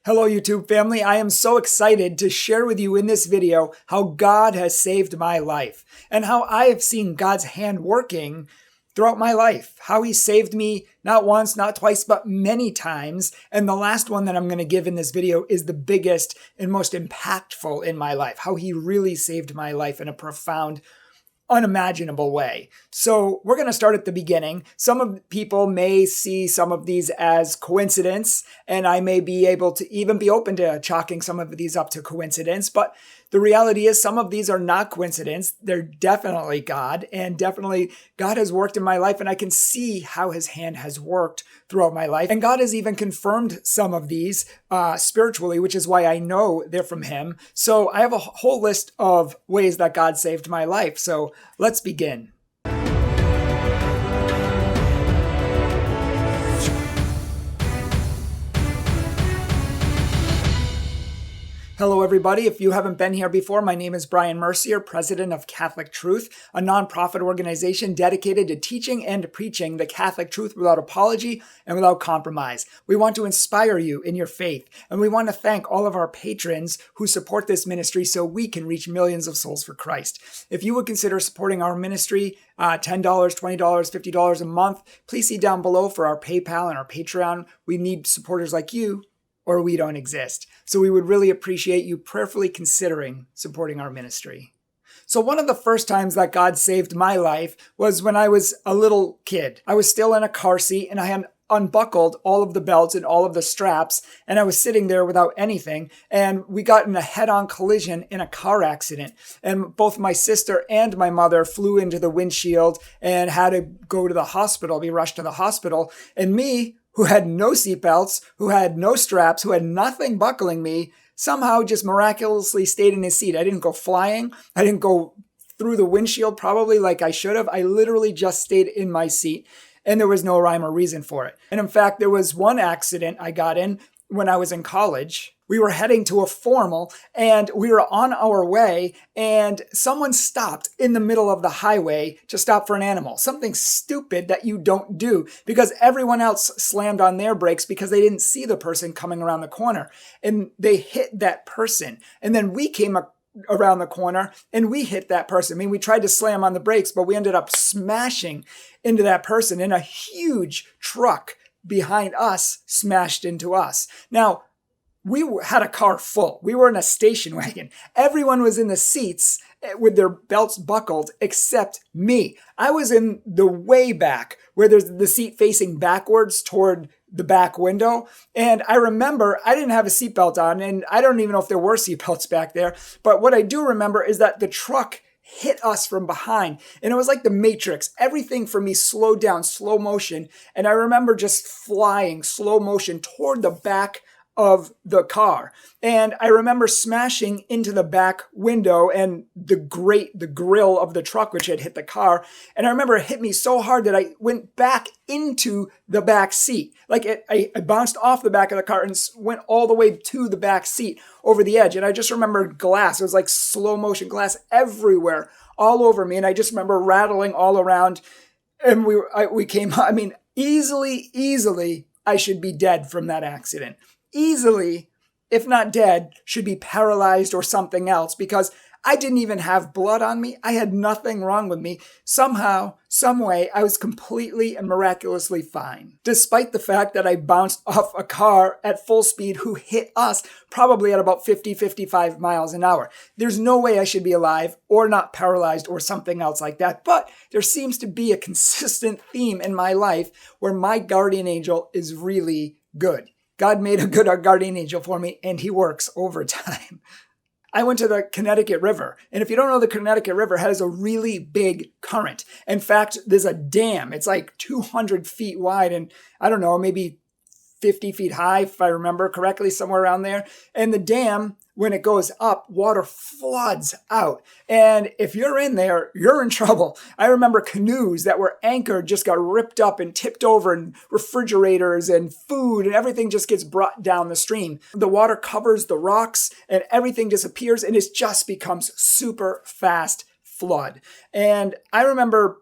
Hello YouTube family, I am so excited to share with you in this video how God has saved my life and how I have seen God's hand working throughout my life. How He saved me not once, not twice, but many times. And the last one that I'm going to give in this video is the biggest and most impactful in my life. How He really saved my life in a profound, unimaginable way. So we're going to start at the beginning. Some of people may see some of these as coincidence, and I may be able to even be open to chalking some of these up to coincidence. But the reality is some of these are not coincidence. They're definitely God, and definitely God has worked in my life, and I can see how His hand has worked throughout my life. And God has even confirmed some of these spiritually, which is why I know they're from Him. So I have a whole list of ways that God saved my life. So let's begin. Hello, everybody. If you haven't been here before, my name is Brian Mercier, president of Catholic Truth, a nonprofit organization dedicated to teaching and preaching the Catholic truth without apology and without compromise. We want to inspire you in your faith, and we want to thank all of our patrons who support this ministry so we can reach millions of souls for Christ. If you would consider supporting our ministry, $10, $20, $50 a month, please see down below for our PayPal and our Patreon. We need supporters like you, or we don't exist. So we would really appreciate you prayerfully considering supporting our ministry. So one of the first times that God saved my life was when I was a little kid. I was still in a car seat and I had unbuckled all of the belts and all of the straps, and I was sitting there without anything, and we got in a head-on collision in a car accident, and both my sister and my mother flew into the windshield and had to go to the hospital, be rushed to the hospital, and me, who had no seatbelts, who had no straps, who had nothing buckling me, somehow just miraculously stayed in his seat. I didn't go flying. I didn't go through the windshield probably like I should have. I literally just stayed in my seat, and there was no rhyme or reason for it. And in fact, there was one accident I got in when I was in college. We were heading to a formal and we were on our way, and someone stopped in the middle of the highway to stop for an animal. Something stupid that you don't do because everyone else slammed on their brakes because they didn't see the person coming around the corner, and they hit that person. And then we came around the corner and we hit that person. I mean, we tried to slam on the brakes, but we ended up smashing into that person, and a huge truck behind us smashed into us. Now, we had a car full. We were in a station wagon. Everyone was in the seats with their belts buckled except me. I was in the way back where there's the seat facing backwards toward the back window. And I remember I didn't have a seatbelt on, and I don't even know if there were seatbelts back there. But what I do remember is that the truck hit us from behind, and it was like the Matrix. Everything for me slowed down, slow motion. And I remember just flying slow motion toward the back of the car. And I remember smashing into the back window and the grill of the truck, which had hit the car. And I remember it hit me so hard that I went back into the back seat. Like I bounced off the back of the car and went all the way to the back seat over the edge. And I just remember glass. It was like slow motion glass everywhere, all over me. And I just remember rattling all around. And we came, I mean, easily, I should be dead from that accident. Easily, if not dead, should be paralyzed or something else, because I didn't even have blood on me. I had nothing wrong with me. Somehow, some way, I was completely and miraculously fine, despite the fact that I bounced off a car at full speed who hit us probably at about 50, 55 miles an hour. There's no way I should be alive or not paralyzed or something else like that. But there seems to be a consistent theme in my life where my guardian angel is really good. God made a good guardian angel for me, and he works overtime. I went to the Connecticut River, and if you don't know, the Connecticut River has a really big current. In fact, there's a dam. It's like 200 feet wide, and I don't know, maybe 50 feet high, if I remember correctly, somewhere around there. And the dam, when it goes up, water floods out. And if you're in there, you're in trouble. I remember canoes that were anchored just got ripped up and tipped over, and refrigerators and food and everything just gets brought down the stream. The water covers the rocks and everything disappears, and it just becomes super fast flood. And I remember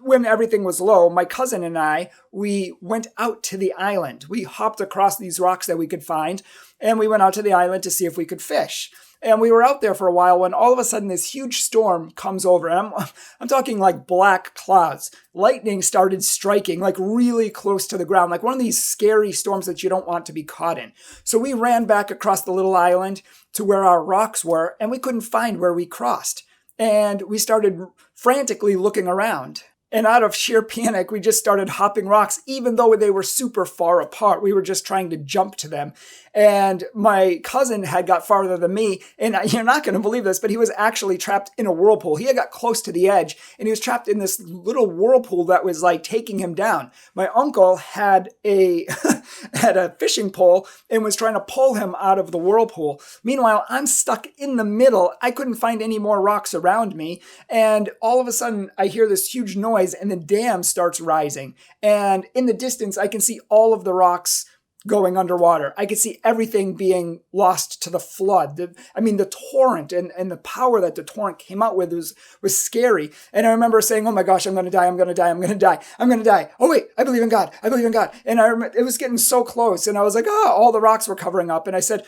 when everything was low, my cousin and I, we went out to the island. We hopped across these rocks that we could find, and we went out to the island to see if we could fish. And we were out there for a while when all of a sudden this huge storm comes over. And I'm talking like black clouds. Lightning started striking like really close to the ground, like one of these scary storms that you don't want to be caught in. So we ran back across the little island to where our rocks were, and we couldn't find where we crossed. And we started frantically looking around. And out of sheer panic, we just started hopping rocks, even though they were super far apart. We were just trying to jump to them. And my cousin had got farther than me. And you're not going to believe this, but he was actually trapped in a whirlpool. He had got close to the edge, and he was trapped in this little whirlpool that was like taking him down. My uncle had a had a fishing pole and was trying to pull him out of the whirlpool. Meanwhile, I'm stuck in the middle. I couldn't find any more rocks around me. And all of a sudden, I hear this huge noise, and the dam starts rising. And in the distance, I can see all of the rocks going underwater. I could see everything being lost to the flood. The torrent and the power that the torrent came out with was scary. And I remember saying, oh my gosh, I'm going to die, I'm going to die, I'm going to die, I'm going to die. Oh wait, I believe in God, I believe in God. And I remember it was getting so close, and I was like, all the rocks were covering up. And I said,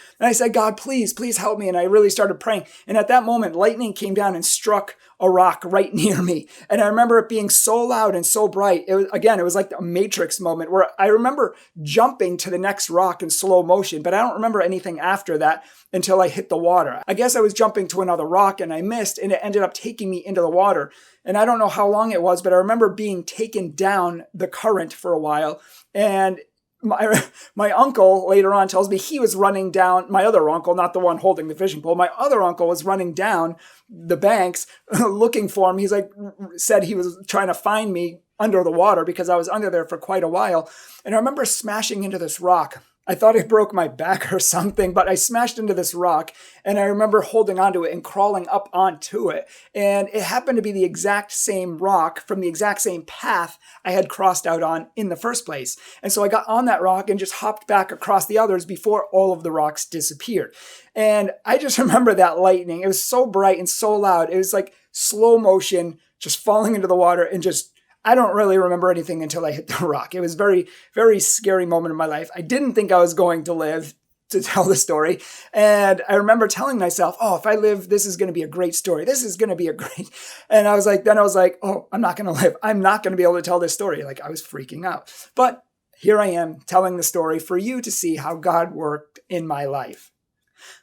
God, please help me. And I really started praying. And at that moment, lightning came down and struck a rock right near me. And I remember it being so loud and so bright. It was like a Matrix moment where I remember jumping to the next rock in slow motion, but I don't remember anything after that until I hit the water. I guess I was jumping to another rock and I missed, and it ended up taking me into the water. And I don't know how long it was, but I remember being taken down the current for a while. And my uncle later on tells me he was running down, my other uncle, not the one holding the fishing pole, my other uncle was running down the banks looking for him. He's like, said he was trying to find me under the water because I was under there for quite a while. And I remember smashing into this rock. I thought I broke my back or something, but I smashed into this rock, and I remember holding onto it and crawling up onto it. And it happened to be the exact same rock from the exact same path I had crossed out on in the first place. And so I got on that rock and just hopped back across the others before all of the rocks disappeared. And I just remember that lightning. It was so bright and so loud. It was like slow motion, just falling into the water and just, I don't really remember anything until I hit the rock. It was a very, very scary moment in my life. I didn't think I was going to live to tell the story. And I remember telling myself, if I live, this is going to be a great story. This is going to be a great. And I was like, I'm not going to live. I'm not going to be able to tell this story. Like, I was freaking out. But here I am telling the story for you to see how God worked in my life.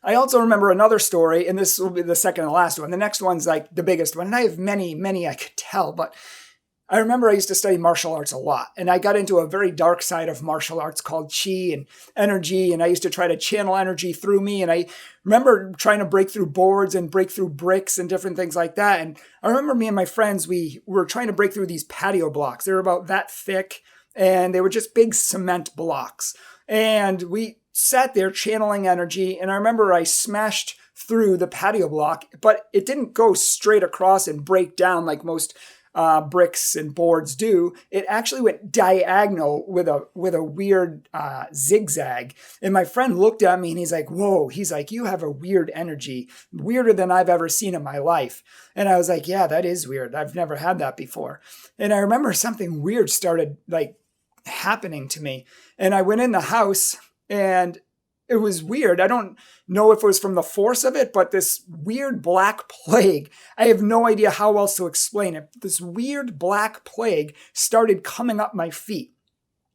I also remember another story, and this will be the second and last one. The next one's like the biggest one. And I have many I could tell, but I remember I used to study martial arts a lot, and I got into a very dark side of martial arts called Qi and energy, and I used to try to channel energy through me, and I remember trying to break through boards and break through bricks and different things like that. And I remember me and my friends, we were trying to break through these patio blocks. They were about that thick, and they were just big cement blocks. And we sat there channeling energy, and I remember I smashed through the patio block, but it didn't go straight across and break down like most bricks and boards do. It actually went diagonal with a weird zigzag. And my friend looked at me and he's like, whoa, he's like, you have a weird energy, weirder than I've ever seen in my life. And I was like, yeah, that is weird. I've never had that before. And I remember something weird started like happening to me. And I went in the house, and it was weird. I don't know if it was from the force of it, but this weird black plague, I have no idea how else to explain it. This weird black plague started coming up my feet,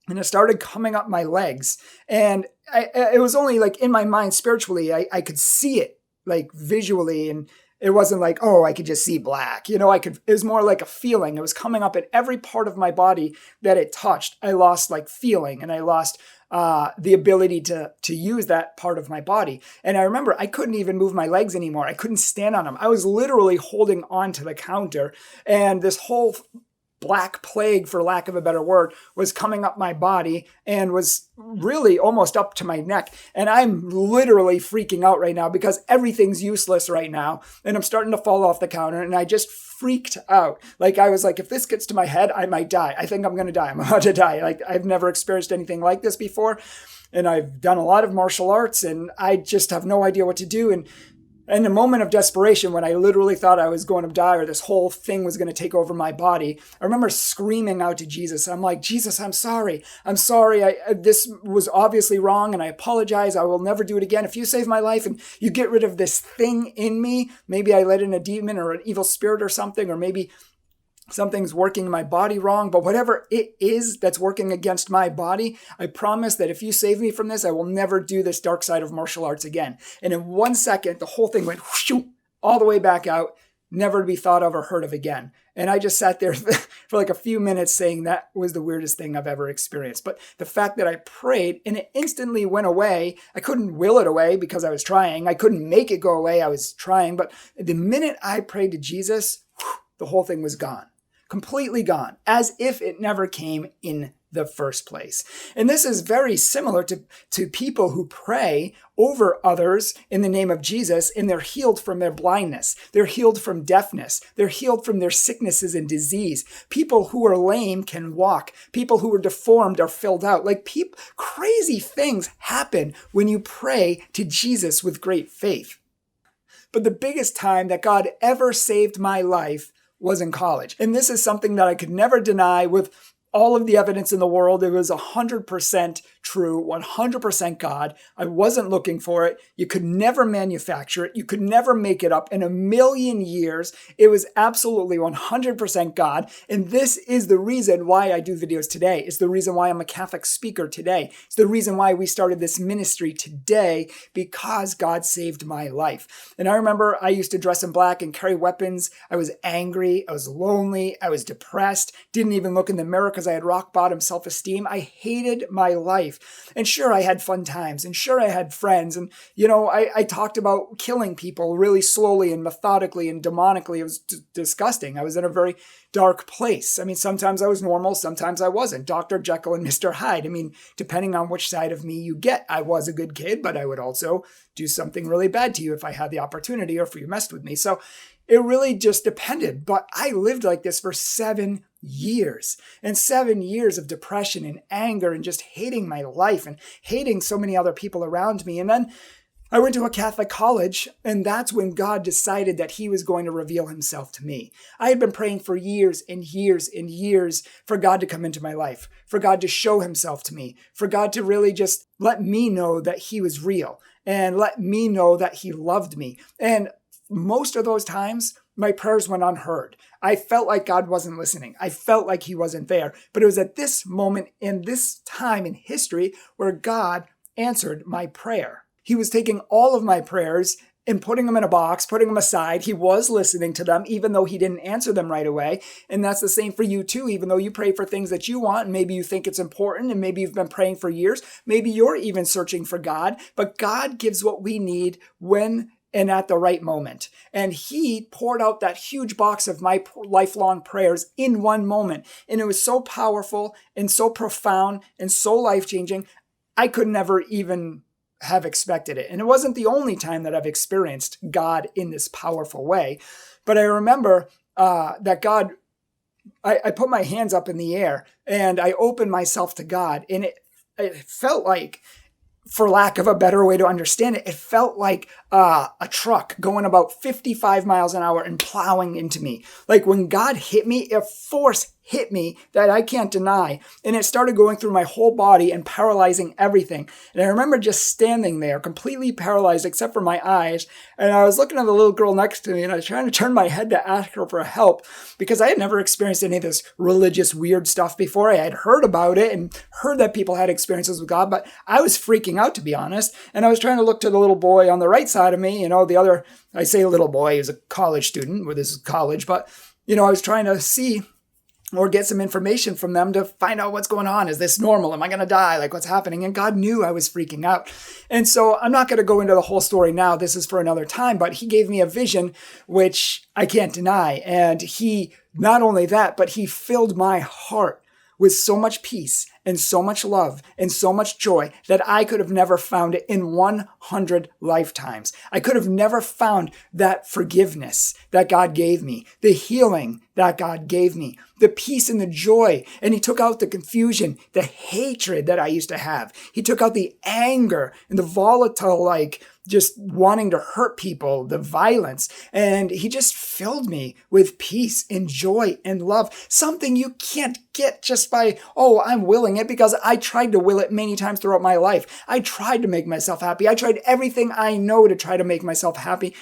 and it started coming up my legs. And it was only like in my mind spiritually, I could see it like visually, and it wasn't like, I could just see black. It was more like a feeling. It was coming up at every part of my body that it touched. I lost like feeling, and I lost the ability to use that part of my body. And I remember I couldn't even move my legs anymore. I couldn't stand on them. I was literally holding on to the counter, and this whole black plague, for lack of a better word, was coming up my body and was really almost up to my neck. And I'm literally freaking out right now because everything's useless right now. And I'm starting to fall off the counter, and I just freaked out. Like, I was like, if this gets to my head, I might die. I think I'm going to die. I'm about to die. Like, I've never experienced anything like this before. And I've done a lot of martial arts, and I just have no idea what to do. And In a moment of desperation, when I literally thought I was going to die or this whole thing was going to take over my body, I remember screaming out to Jesus. I'm like, Jesus, I'm sorry. I'm sorry. This was obviously wrong and I apologize. I will never do it again. If you save my life and you get rid of this thing in me, maybe I let in a demon or an evil spirit or something, or maybe something's working in my body wrong, but whatever it is that's working against my body, I promise that if you save me from this, I will never do this dark side of martial arts again. And in 1 second, the whole thing went whoosh, all the way back out, never to be thought of or heard of again. And I just sat there for like a few minutes saying that was the weirdest thing I've ever experienced. But the fact that I prayed and it instantly went away, I couldn't will it away because I was trying. I couldn't make it go away. I was trying. But the minute I prayed to Jesus, the whole thing was gone. Completely gone, as if it never came in the first place. And this is very similar to people who pray over others in the name of Jesus, and they're healed from their blindness. They're healed from deafness. They're healed from their sicknesses and disease. People who are lame can walk. People who are deformed are filled out. Like crazy things happen when you pray to Jesus with great faith. But the biggest time that God ever saved my life was in college. And this is something that I could never deny with all of the evidence in the world. It was 100% true, 100% God. I wasn't looking for it. You could never manufacture it. You could never make it up in a million years. It was absolutely 100% God. And this is the reason why I do videos today. It's the reason why I'm a Catholic speaker today. It's the reason why we started this ministry today, because God saved my life. And I remember I used to dress in black and carry weapons. I was angry. I was lonely. I was depressed. Didn't even look in the mirror because I had rock bottom self-esteem. I hated my life. And sure, I had fun times. And sure, I had friends. And, I talked about killing people really slowly and methodically and demonically. It was disgusting. I was in a very dark place. I mean, sometimes I was normal. Sometimes I wasn't. Dr. Jekyll and Mr. Hyde. I mean, depending on which side of me you get, I was a good kid, but I would also do something really bad to you if I had the opportunity or if you messed with me. So it really just depended. But I lived like this for 7 years, and 7 years of depression and anger and just hating my life and hating so many other people around me. And then I went to a Catholic college, and that's when God decided that he was going to reveal himself to me. I had been praying for years and years and years for God to come into my life, for God to show himself to me, for God to really just let me know that he was real and let me know that he loved me. And most of those times, my prayers went unheard. I felt like God wasn't listening. I felt like he wasn't there. But it was at this moment in this time in history where God answered my prayer. He was taking all of my prayers and putting them in a box, putting them aside. He was listening to them, even though he didn't answer them right away. And that's the same for you too, even though you pray for things that you want, and maybe you think it's important, and maybe you've been praying for years. Maybe you're even searching for God, but God gives what we need when and at the right moment. And he poured out that huge box of my lifelong prayers in one moment. And it was so powerful and so profound and so life-changing, I could never even have expected it. And it wasn't the only time that I've experienced God in this powerful way. But I remember that God, I put my hands up in the air and I opened myself to God. And it felt like, for lack of a better way to understand it, it felt like a truck going about 55 miles an hour and plowing into me. Like when God hit me, a force hit me that I can't deny. And it started going through my whole body and paralyzing everything. And I remember just standing there completely paralyzed except for my eyes. And I was looking at the little girl next to me and I was trying to turn my head to ask her for help because I had never experienced any of this religious weird stuff before. I had heard about it and heard that people had experiences with God, but I was freaking out, to be honest. And I was trying to look to the little boy on the right side of me, the other, I say little boy, he was a college student, well, this is college, but I was trying to see or get some information from them to find out what's going on. Is this normal? Am I going to die? Like, what's happening? And God knew I was freaking out. And so I'm not going to go into the whole story now. This is for another time, but he gave me a vision, which I can't deny. And he, not only that, but he filled my heart with so much peace and so much love and so much joy that I could have never found it in 100 lifetimes. I could have never found that forgiveness that God gave me, the healing that God gave me, the peace and the joy. And he took out the confusion, the hatred that I used to have. He took out the anger and the volatile, just wanting to hurt people, the violence. And he just filled me with peace and joy and love, something you can't get just by, oh, I'm willing it, because I tried to will it many times throughout my life. I tried to make myself happy. I tried everything I know to try to make myself happy.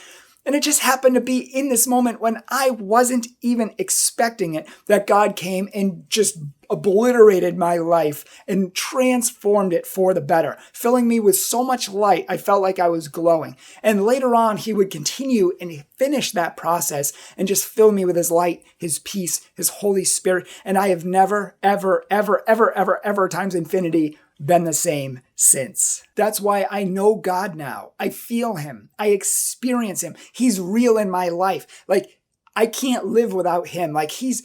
And it just happened to be in this moment when I wasn't even expecting it that God came and just obliterated my life and transformed it for the better, filling me with so much light. I felt like I was glowing. And later on, he would continue and finish that process and just fill me with his light, his peace, his Holy Spirit. And I have never, ever, ever, ever, ever, ever times infinity been the same since. That's why I know God now. I feel him. I experience him. He's real in my life. Like, I can't live without him. Like, he's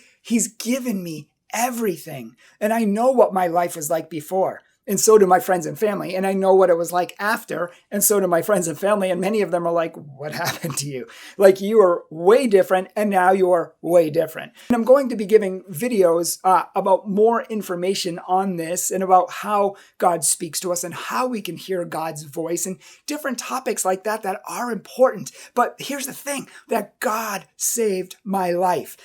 given me everything. And I know what my life was like before. And so do my friends and family. And I know what it was like after. And so do my friends and family. And many of them are like, what happened to you? Like, you are way different. And now you're way different. And I'm going to be giving videos about more information on this and about how God speaks to us and how we can hear God's voice and different topics like that that are important. But here's the thing, that God saved my life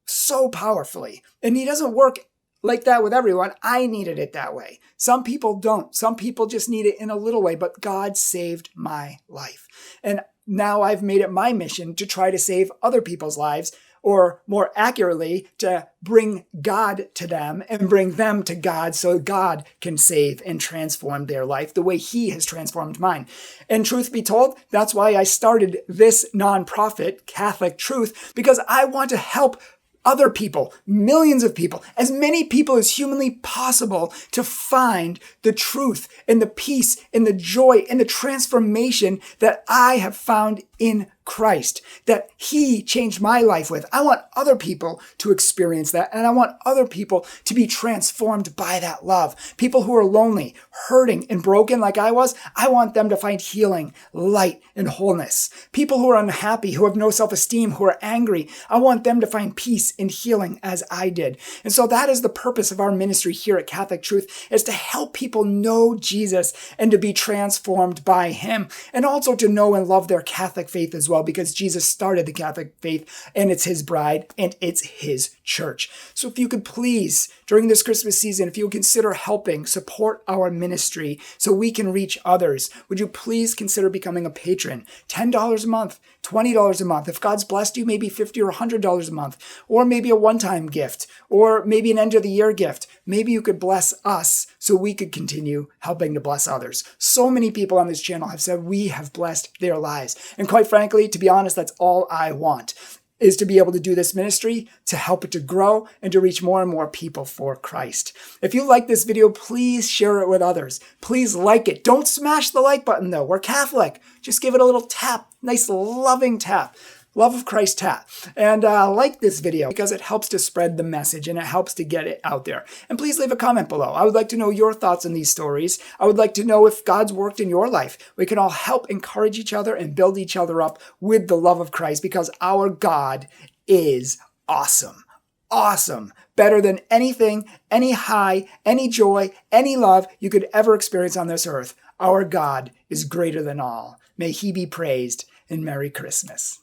so powerfully. And he doesn't work like that with everyone. I needed it that way. Some people don't. Some people just need it in a little way, but God saved my life. And now I've made it my mission to try to save other people's lives, or more accurately, to bring God to them and bring them to God so God can save and transform their life the way he has transformed mine. And truth be told, that's why I started this nonprofit, Catholic Truth, because I want to help other people, millions of people, as many people as humanly possible, to find the truth and the peace and the joy and the transformation that I have found in Christ, that he changed my life with. I want other people to experience that, and I want other people to be transformed by that love. People who are lonely, hurting, and broken like I was, I want them to find healing, light, and wholeness. People who are unhappy, who have no self-esteem, who are angry, I want them to find peace and healing as I did. And so that is the purpose of our ministry here at Catholic Truth, is to help people know Jesus and to be transformed by him, and also to know and love their Catholic faith as well, because Jesus started the Catholic faith, and it's his bride, and it's his church. So if you could please, during this Christmas season, if you would consider helping support our ministry so we can reach others, would you please consider becoming a patron? $10 a month, $20 a month. If God's blessed you, maybe $50 or $100 a month, or maybe a one-time gift, or maybe an end-of-the-year gift. Maybe you could bless us so we could continue helping to bless others. So many people on this channel have said we have blessed their lives. And quite frankly, to be honest, that's all I want, is to be able to do this ministry, to help it to grow, and to reach more and more people for Christ. If you like this video, please share it with others. Please like it. Don't smash the like button though. We're Catholic. Just give it a little tap. Nice loving tap. Love of Christ tap. And like this video because it helps to spread the message and it helps to get it out there. And please leave a comment below. I would like to know your thoughts on these stories. I would like to know if God's worked in your life. We can all help encourage each other and build each other up with the love of Christ, because our God is awesome. Awesome. Better than anything, any high, any joy, any love you could ever experience on this earth. Our God is greater than all. May he be praised, and Merry Christmas.